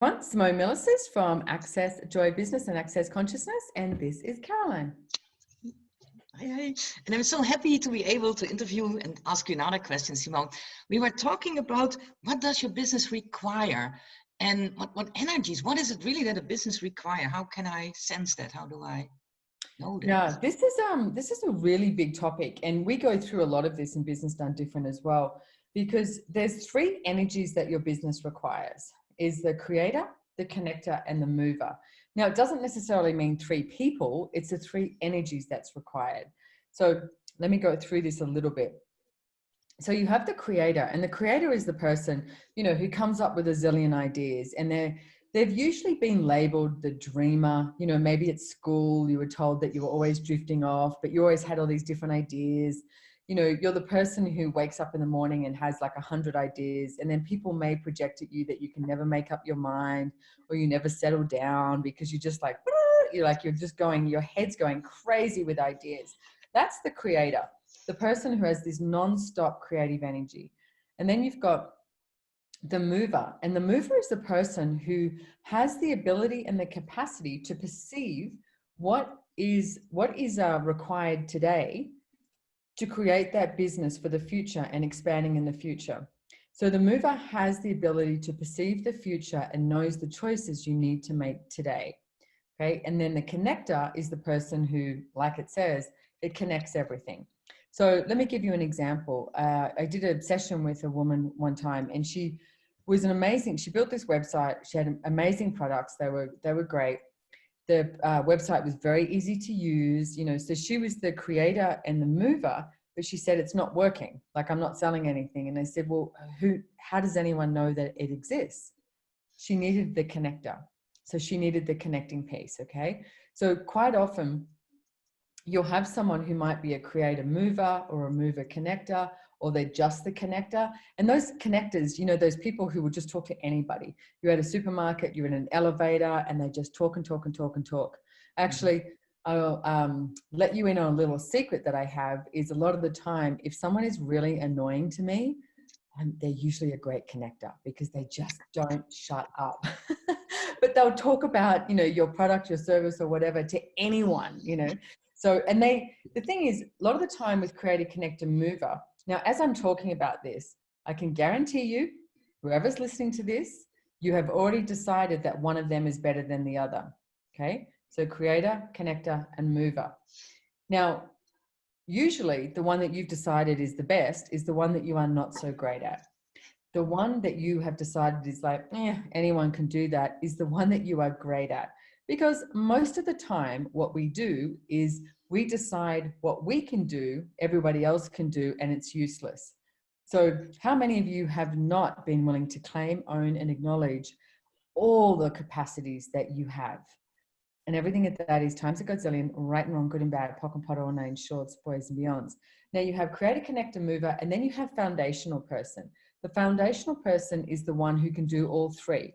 Simone Milasas from Access Joy Business and Access Consciousness, and this is Caroline. Hi. And I'm so happy to be able to interview and ask you another question, Simone. We were talking about what does your business require and what energies, what is it really that a business require? How can I sense that? How do I know that? Yeah, this is a really big topic, and we go through a lot of this in Business Done Different as well, because there's three energies that your business requires: is the creator, the connector, and the mover. Now, it doesn't necessarily mean three people, it's the three energies that's required. So let me go through this a little bit. So you have the creator, and the creator is the person, who comes up with a zillion ideas, and they've usually been labeled the dreamer. Maybe at school you were told that you were always drifting off, but you always had all these different ideas. You're the person who wakes up in the morning and has like 100 ideas, and then people may project at you that you can never make up your mind, or you never settle down because you're just like, you're just going, your head's going crazy with ideas. That's the creator, the person who has this non-stop creative energy. And then you've got the mover, and the mover is the person who has the ability and the capacity to perceive what is required today to create that business for the future and expanding in the future. So the mover has the ability to perceive the future and knows the choices you need to make today. Okay. And then the connector is the person who, like it says, it connects everything. So let me give you an example. I did a session with a woman one time, and she was she built this website. She had amazing products. They were great. The website was very easy to use, so she was the creator and the mover, but she said, it's not working. Like, I'm not selling anything. And I said, well, how does anyone know that it exists? She needed the connector. So she needed the connecting piece. Okay. So quite often you'll have someone who might be a creator mover or a mover connector, or they're just the connector. And those connectors, those people who will just talk to anybody. You're at a supermarket, you're in an elevator, and they just talk and talk and talk and talk. Actually, I'll let you in on a little secret that I have, is a lot of the time, if someone is really annoying to me, they're usually a great connector, because they just don't shut up. But they'll talk about, your product, your service, or whatever to anyone, So, and the thing is, a lot of the time with creator, connector, mover, now, as I'm talking about this, I can guarantee you, whoever's listening to this, you have already decided that one of them is better than the other. Okay. So creator, connector, and mover. Now, usually the one that you've decided is the best is the one that you are not so great at. The one that you have decided is like, anyone can do that, is the one that you are great at. Because most of the time what we do is we decide what we can do, everybody else can do, and it's useless. So how many of you have not been willing to claim, own, and acknowledge all the capacities that you have? And everything at that is times a godzillion, right and wrong, good and bad, pock and pot, all nine shorts, boys and beyonds. Now you have creator, connector, mover, and then you have foundational person. The foundational person is the one who can do all three.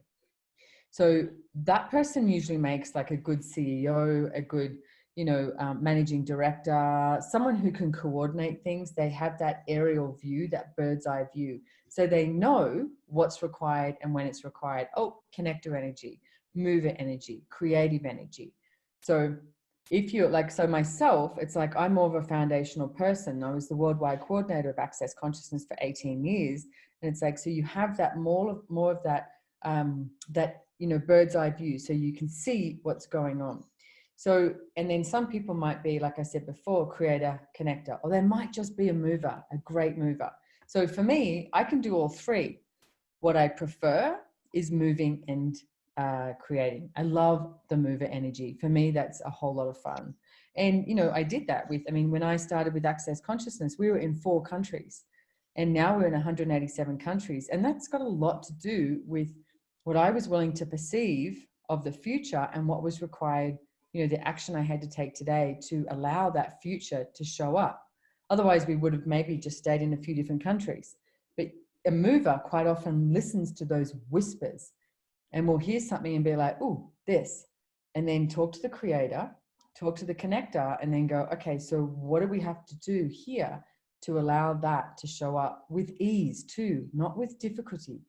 So that person usually makes like a good CEO, a good, managing director, someone who can coordinate things. They have that aerial view, that bird's eye view. So they know what's required and when it's required. Oh, connector energy, mover energy, creative energy. So if you're like, so myself, it's like, I'm more of a foundational person. I was the worldwide coordinator of Access Consciousness for 18 years. And it's like, so you have that more of that, bird's eye view, so you can see what's going on. So, and then some people might be, like I said before, creator, connector, or they might just be a mover, a great mover. So for me, I can do all three. What I prefer is moving and creating. I love the mover energy. For me, that's a whole lot of fun. And, I did that when I started with Access Consciousness, we were in 4 countries, and now we're in 187 countries. And that's got a lot to do with what I was willing to perceive of the future and what was required, the action I had to take today to allow that future to show up. Otherwise, we would have maybe just stayed in a few different countries. But a mover quite often listens to those whispers and will hear something and be like, oh, this, and then talk to the creator, talk to the connector, and then go, okay, so what do we have to do here to allow that to show up with ease too, not with difficulty?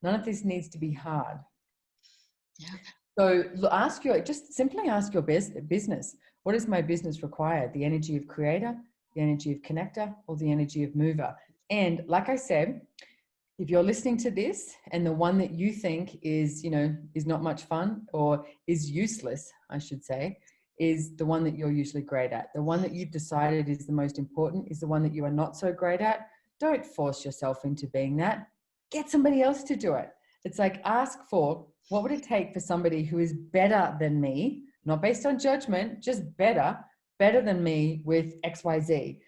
None of this needs to be hard. Yeah. So just simply ask your business, what does my business require? The energy of creator, the energy of connector, or the energy of mover? And like I said, if you're listening to this and the one that you think is, is not much fun or is useless, I should say, is the one that you're usually great at. The one that you've decided is the most important is the one that you are not so great at. Don't force yourself into being that. Get somebody else to do it. It's like, ask for, what would it take for somebody who is better than me, not based on judgment, just better than me with XYZ,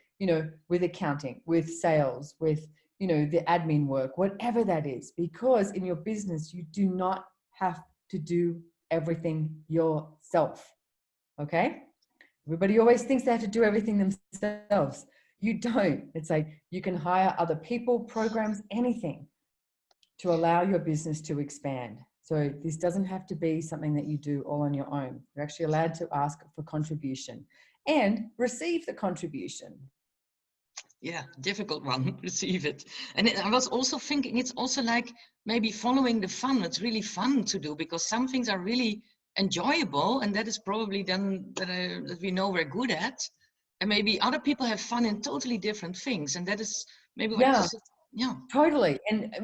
with accounting, with sales, with the admin work, whatever that is, because in your business, you do not have to do everything yourself. Okay. Everybody always thinks they have to do everything themselves. You don't. It's like you can hire other people, programs, anything to allow your business to expand. So this doesn't have to be something that you do all on your own. You're actually allowed to ask for contribution and receive the contribution. Yeah, difficult one, receive it. And I was also thinking, it's also like maybe following the fun. It's really fun to do because some things are really enjoyable, and that is probably then that we know we're good at. And maybe other people have fun in totally different things, and that is maybe what you said. Yeah, totally. And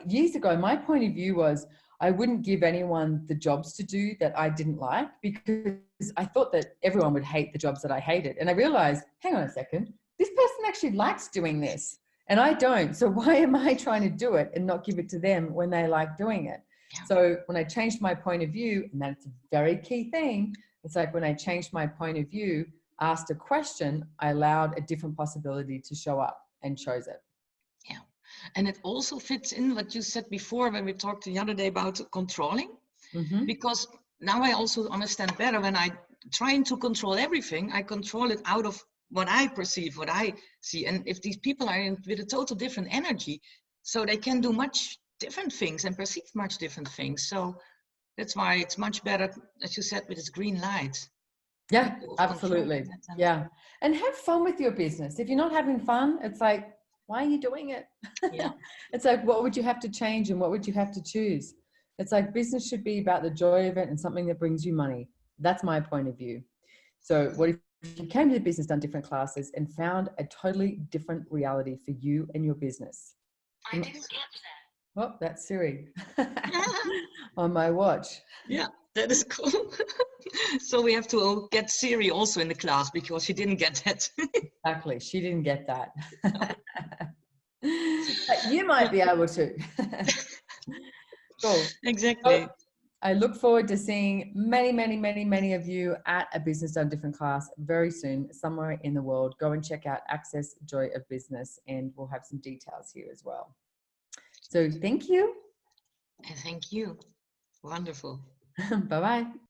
years ago, my point of view was I wouldn't give anyone the jobs to do that I didn't like, because I thought that everyone would hate the jobs that I hated. And I realized, hang on a second, this person actually likes doing this and I don't. So why am I trying to do it and not give it to them when they like doing it? yeah. So when I changed my point of view, and that's a very key thing, it's like when I changed my point of view, asked a question, I allowed a different possibility to show up and chose it. Yeah. And it also fits in what you said before when we talked the other day about controlling, because now I also understand better when I trying to control everything, I control it out of what I perceive, what I see. And if these people are with a total different energy, so they can do much different things and perceive much different things. So that's why it's much better, as you said, with this green light. Yeah, absolutely. Yeah. And have fun with your business. If you're not having fun, it's like, why are you doing it? Yeah. It's like, what would you have to change and what would you have to choose? It's like business should be about the joy of it and something that brings you money. That's my point of view. So what if you came to the Business Done Different classes and found a totally different reality for you and your business? I didn't get that. Oh, that's Siri on my watch. Yeah, that is cool. So we have to get Siri also in the class because she didn't get that. Exactly. She didn't get that. But you might be able to. Cool. Exactly. So I look forward to seeing many, many, many, many of you at a Business Done Different class very soon, somewhere in the world. Go and check out Access Joy of Business, and we'll have some details here as well. So thank you. And thank you. Wonderful. Bye-bye.